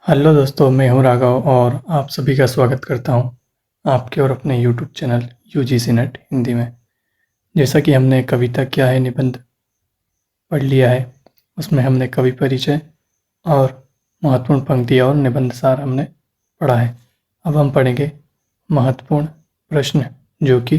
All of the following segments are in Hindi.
हेलो दोस्तों, मैं हूं राघव और आप सभी का स्वागत करता हूं आपके और अपने YouTube channel UGC net Hindi में। जैसा कि हमने कविता क्या है निबंध पढ़ लिया है, उसमें हमने कवि परिचय और महत्वपूर्ण पंक्तियाँ और निबंध सार हमने पढ़ा है। अब हम पढ़ेंगे महत्वपूर्ण प्रश्न जो कि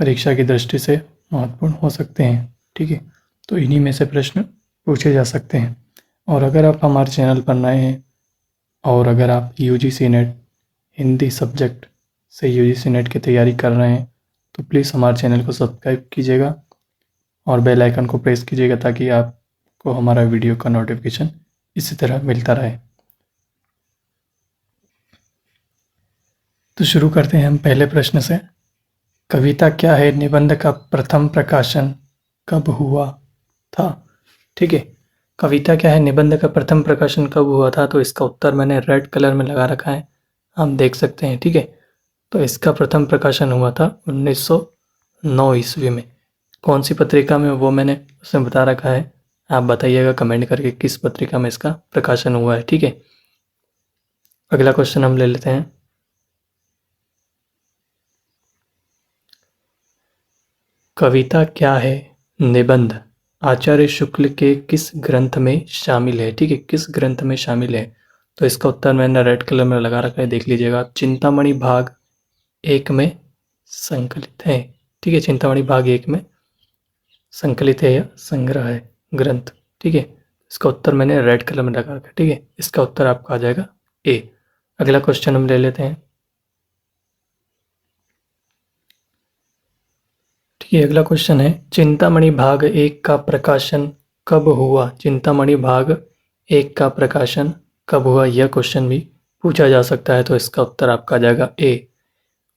परीक्षा की दृष्टि से महत्वपूर्ण हो सकते हैं। ठीक है, तो इन्हीं में से प्रश्न पूछे जा सकते हैं। और अगर आप हमारे चैनल पर नए हैं और अगर आप यूजीसी नेट हिंदी सब्जेक्ट से यूजीसी नेट की तैयारी कर रहे हैं तो प्लीज़ हमारे चैनल को सब्सक्राइब कीजिएगा और बेल आइकन को प्रेस कीजिएगा ताकि आपको हमारा वीडियो का नोटिफिकेशन इसी तरह मिलता रहे। तो शुरू करते हैं हम पहले प्रश्न से। कविता क्या है निबंध का प्रथम प्रकाशन कब हुआ था? ठीक है, कविता क्या है निबंध का प्रथम प्रकाशन कब हुआ था, तो इसका उत्तर मैंने रेड कलर में लगा रखा है, आप देख सकते हैं। ठीक है, तो इसका प्रथम प्रकाशन हुआ था 1909 ईस्वी में। कौन सी पत्रिका में वो मैंने उसमें बता रखा है, आप बताइएगा कमेंट करके किस पत्रिका में इसका प्रकाशन हुआ है। ठीक है, अगला क्वेश्चन हम ले लेते हैं। कविता क्या है निबंध आचार्य शुक्ल के किस ग्रंथ में शामिल है? ठीक है, किस ग्रंथ में शामिल है, तो इसका उत्तर मैंने रेड कलर में लगा रखा है, देख लीजिएगा। चिंतामणि भाग 1 में संकलित है। ठीक है, चिंतामणि भाग 1 में संकलित है या संग्रह है ग्रंथ। ठीक है, इसका उत्तर मैंने रेड कलर में लगा रखा है। ठीक है, इसका उत्तर आपका आ जाएगा ए। अगला क्वेश्चन हम ले लेते हैं। ठीक है, अगला क्वेश्चन है चिंतामणि भाग 1 का प्रकाशन कब हुआ? चिंतामणि भाग 1 का प्रकाशन कब हुआ, यह क्वेश्चन भी पूछा जा सकता है, तो इसका उत्तर आपका आ जाएगा ए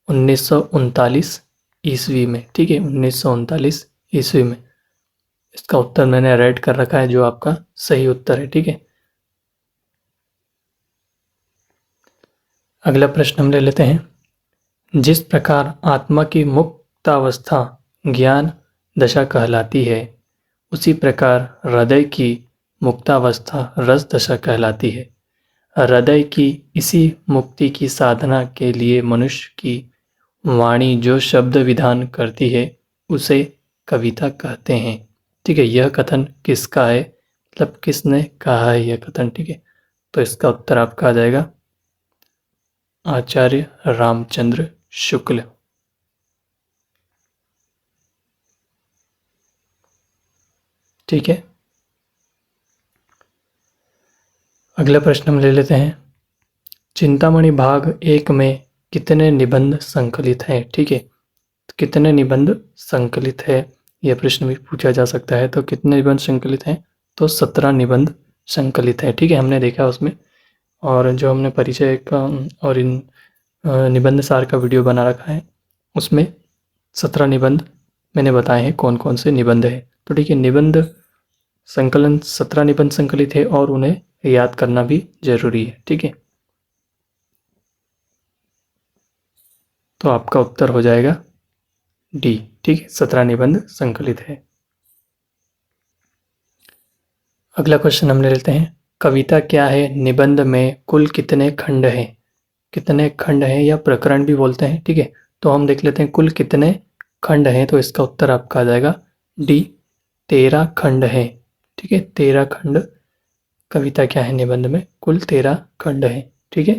1939 ईस्वी में। ठीक है, 1939 ईस्वी में। इसका उत्तर मैंने रेड कर रखा है जो आपका सही उत्तर है। ठीक है, अगला प्रश्न हम ले लेते हैं। जिस प्रकार आत्मा की मुक्तावस्था ज्ञान दशा कहलाती है, उसी प्रकार हृदय की मुक्तावस्था रस दशा कहलाती है। हृदय की इसी मुक्ति की साधना के लिए मनुष्य की वाणी जो शब्द विधान करती है उसे कविता कहते हैं। ठीक है, यह कथन किसका है, मतलब किसने कहा है यह कथन? ठीक है, तो इसका उत्तर आपका आ जाएगा आचार्य रामचंद्र शुक्ल। ठीक है, अगला प्रश्न हम ले लेते हैं। चिंतामणि भाग 1 में कितने निबंध संकलित हैं? ठीक है, कितने निबंध संकलित है, यह प्रश्न भी पूछा जा सकता है। तो कितने निबंध संकलित हैं, तो 17 निबंध संकलित है। ठीक है, हमने देखा उसमें, और जो हमने परिचय का और इन निबंध सार का वीडियो बना रखा है उसमें 17 निबंध मैंने बताए हैं कौन कौन से निबंध है। तो ठीक है, निबंध संकलन 17 निबंध संकलित है और उन्हें याद करना भी जरूरी है। ठीक है, तो आपका उत्तर हो जाएगा डी। ठीक है, 17 निबंध संकलित है। अगला क्वेश्चन हम ले लेते हैं। कविता क्या है निबंध में कुल कितने खंड हैं? कितने खंड हैं या प्रकरण भी बोलते हैं। ठीक है, तो हम देख लेते हैं कुल कितने खंड हैं, तो इसका उत्तर आपका आ जाएगा डी 13 खंड हैं। ठीक है, 13 खंड कविता क्या है निबंध में कुल 13 खंड हैं। ठीक है,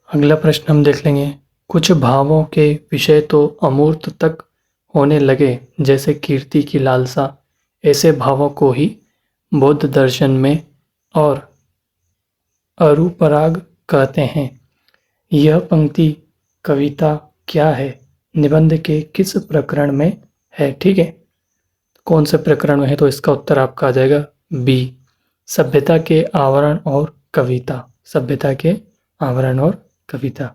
अगला प्रश्न हम देख लेंगे। कुछ भावों के विषय तो अमूर्त तक होने लगे जैसे कीर्ति की लालसा, ऐसे भावों को ही बौद्ध दर्शन में और अरूपराग कहते हैं। यह पंक्ति कविता क्या है निबंध के किस प्रकरण में है? ठीक है, कौन से प्रकरण में है, तो इसका उत्तर आपका आ जाएगा बी सभ्यता के आवरण और कविता। सभ्यता के आवरण और कविता।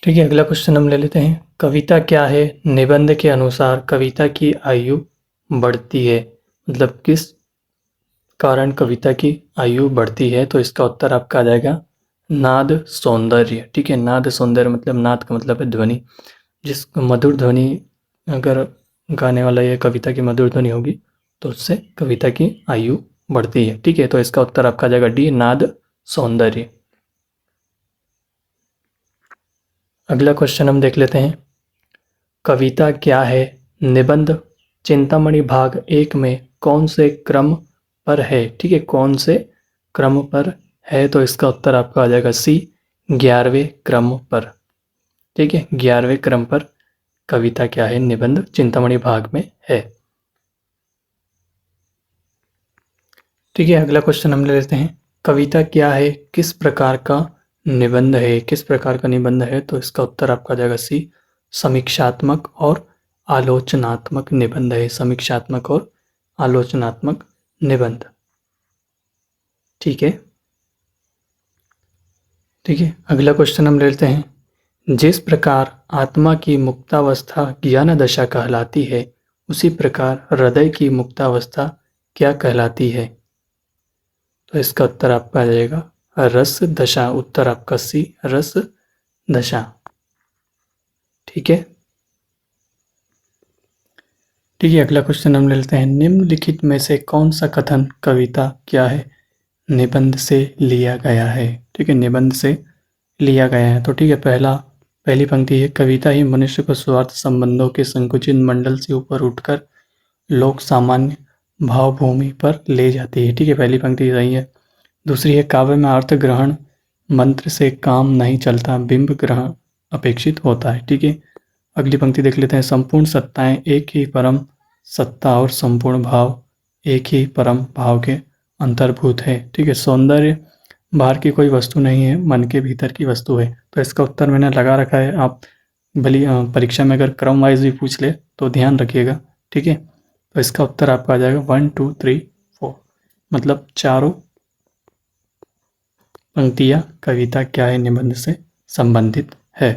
ठीक है, अगला क्वेश्चन हम ले लेते हैं। कविता क्या है निबंध के अनुसार कविता की आयु बढ़ती है, मतलब किस कारण कविता की आयु बढ़ती है, तो इसका उत्तर आपका आ जाएगा नाद सौंदर्य। ठीक है, नाद सौंदर्य मतलब नाद का मतलब है ध्वनि। जिस मधुर ध्वनि अगर गाने वाला या कविता की मधुर ध्वनि होगी तो उससे कविता की आयु बढ़ती है। ठीक है, तो इसका उत्तर आपका आ जाएगा डी, नाद सौंदर्य। अगला क्वेश्चन हम देख लेते हैं। कविता क्या है निबंध चिंतामणि भाग 1 में कौन से क्रम पर है? ठीक है, कौन से क्रम पर है? तो इसका उत्तर आपका आ जाएगा सी, 11वें क्रम पर। ठीक है, 11वें क्रम पर कविता क्या है निबंध चिंतामणि भाग में है। ठीक है, अगला क्वेश्चन हम ले लेते हैं। कविता क्या है किस प्रकार का निबंध है? किस प्रकार का निबंध है? तो इसका उत्तर आपका आ जाएगा सी, समीक्षात्मक और आलोचनात्मक निबंध है। समीक्षात्मक और आलोचनात्मक निबंध। ठीक है, ठीक है, अगला क्वेश्चन हम ले लेते हैं। जिस प्रकार आत्मा की मुक्तावस्था ज्ञान दशा कहलाती है उसी प्रकार हृदय की मुक्तावस्था क्या कहलाती है? तो इसका उत्तर आपका आ जाएगा रस दशा। उत्तर आपका सी, रस दशा। ठीक है, ठीक है, अगला क्वेश्चन हम ले लेते हैं। निम्नलिखित में से कौन सा कथन कविता क्या है निबंध से लिया गया है? ठीक है, निबंध से लिया गया है। तो ठीक है, पहली पंक्ति है, कविता ही मनुष्य को स्वार्थ संबंधों के संकुचित मंडल से ऊपर उठकर लोक सामान्य भावभूमि पर ले जाती है। ठीक है, पहली पंक्ति सही है। दूसरी है, काव्य में अर्थ ग्रहण मंत्र से काम नहीं चलता, बिंब ग्रहण अपेक्षित होता है। ठीक है, अगली पंक्ति देख लेते हैं। संपूर्ण सत्ताएं एक ही परम सत्ता और संपूर्ण भाव एक ही परम भाव के अंतर्भूत है। ठीक है, सौंदर्य बाहर की कोई वस्तु नहीं है, मन के भीतर की वस्तु है। तो इसका उत्तर मैंने लगा रखा है, आप भली परीक्षा में अगर क्रम वाइज भी पूछ ले तो ध्यान रखिएगा। ठीक है, तो इसका उत्तर आपका आ जाएगा 1 2 3 4, मतलब चारों पंक्तियां कविता क्या है निबंध से संबंधित है।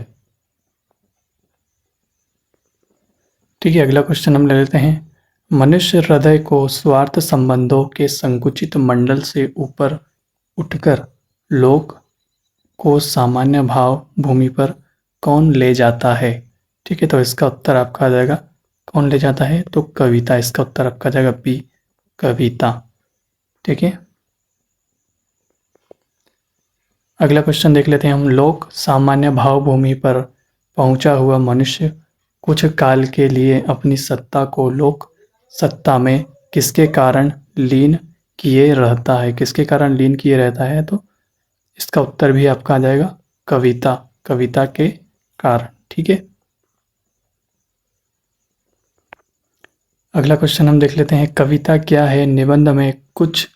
ठीक है, अगला क्वेश्चन हम ले लेते हैं। मनुष्य हृदय को स्वार्थ संबंधों के संकुचित मंडल से ऊपर उठकर लोक को सामान्य भाव भूमि पर कौन ले जाता है? ठीक है, तो इसका उत्तर आपका आ जाएगा कौन ले जाता है? तो कविता। इसका उत्तर आपका आ जाएगा बी, कविता। ठीक है, अगला क्वेश्चन देख लेते हैं हम। लोक सामान्य भाव भूमि पर पहुंचा हुआ मनुष्य कुछ काल के लिए अपनी सत्ता को लोक सत्ता में किसके कारण लीन किए रहता है? किसके कारण लीन किए रहता है? तो इसका उत्तर भी आपका आ जाएगा कविता, कविता के कारण। ठीक है, अगला क्वेश्चन हम देख लेते हैं। कविता क्या है निबंध में कुछ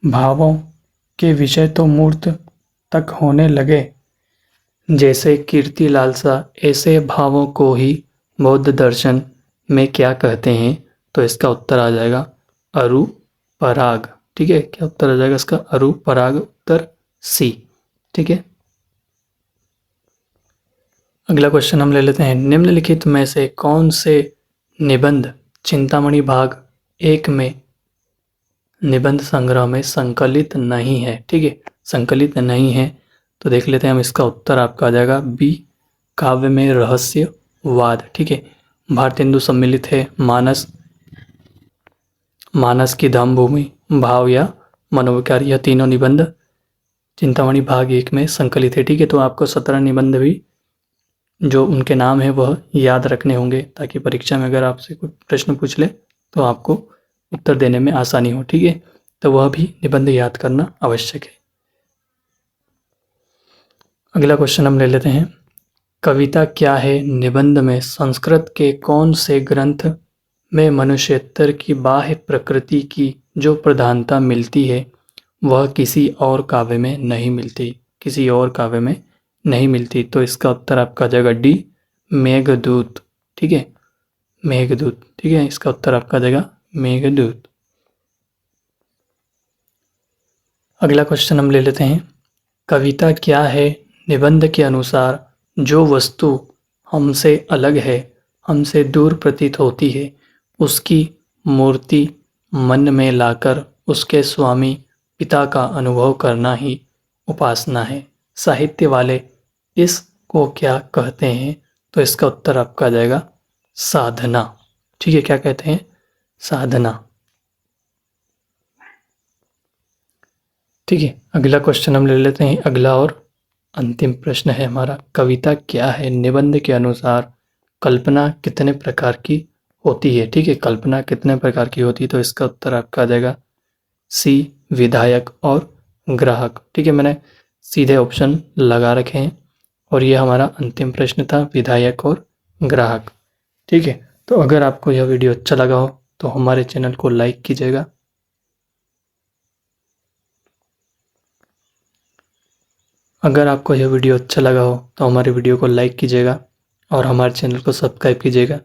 भावों के विषय तो मूर्त तक होने लगे जैसे कीर्ति लालसा, ऐसे भावों को ही बौद्ध दर्शन में क्या कहते हैं? तो इसका उत्तर आ जाएगा अरुपराग। ठीक है, क्या उत्तर आ जाएगा इसका? अरुपराग, उत्तर सी। ठीक है, अगला क्वेश्चन हम ले लेते हैं। निम्नलिखित में से कौन से निबंध चिंतामणि भाग 1 में निबंध संग्रह में संकलित नहीं है? ठीक है, संकलित नहीं है तो देख लेते हैं हम। इसका उत्तर आपका आ जाएगा बी, काव्य में रहस्यवाद। ठीक है, भारतेंदु सम्मिलित है, मानस, मानस की धाम भूमि, भाव या मनोविकार, यह तीनों निबंध चिंतामणि भाग 1 में संकलित है। ठीक है, तो आपको 17 निबंध भी जो उनके नाम है वह याद रखने होंगे ताकि परीक्षा में अगर आपसे कोई प्रश्न पूछ ले तो आपको उत्तर देने में आसानी हो। ठीक है, तो वह भी निबंध याद करना आवश्यक है। अगला क्वेश्चन हम ले लेते हैं। कविता क्या है निबंध में संस्कृत के कौन से ग्रंथ में मनुष्योत्तर की बाह्य प्रकृति की जो प्रधानता मिलती है वह किसी और काव्य में नहीं मिलती? किसी और काव्य में नहीं मिलती। तो इसका उत्तर आपका आ जाएगा डी, मेघदूत। ठीक है, मेघदूत। ठीक है, इसका उत्तर आपका आ जाएगा मेघदूत। अगला क्वेश्चन हम ले लेते हैं। कविता क्या है निबंध के अनुसार जो वस्तु हमसे अलग है, हमसे दूर प्रतीत होती है, उसकी मूर्ति मन में लाकर उसके स्वामी पिता का अनुभव करना ही उपासना है। साहित्य वाले इसको क्या कहते हैं? तो इसका उत्तर आपका आ जाएगा साधना। ठीक है, क्या कहते हैं? साधना। ठीक है, अगला क्वेश्चन हम ले लेते हैं। अगला और अंतिम प्रश्न है हमारा, कविता क्या है? निबंध के अनुसार कल्पना कितने प्रकार की होती है? ठीक है, कल्पना कितने प्रकार की होती है? तो इसका उत्तर आपका आ जाएगा सी, विधायक और ग्राहक। ठीक है, मैंने सीधे ऑप्शन लगा रखे हैं और ये हमारा अंतिम प्रश्न था, विधायक और ग्राहक। ठीक है, तो अगर आपको यह वीडियो अच्छा लगा हो तो हमारे चैनल को लाइक कीजिएगा। अगर आपको यह वीडियो अच्छा लगा हो तो हमारे वीडियो को लाइक कीजिएगा और हमारे चैनल को सब्सक्राइब कीजिएगा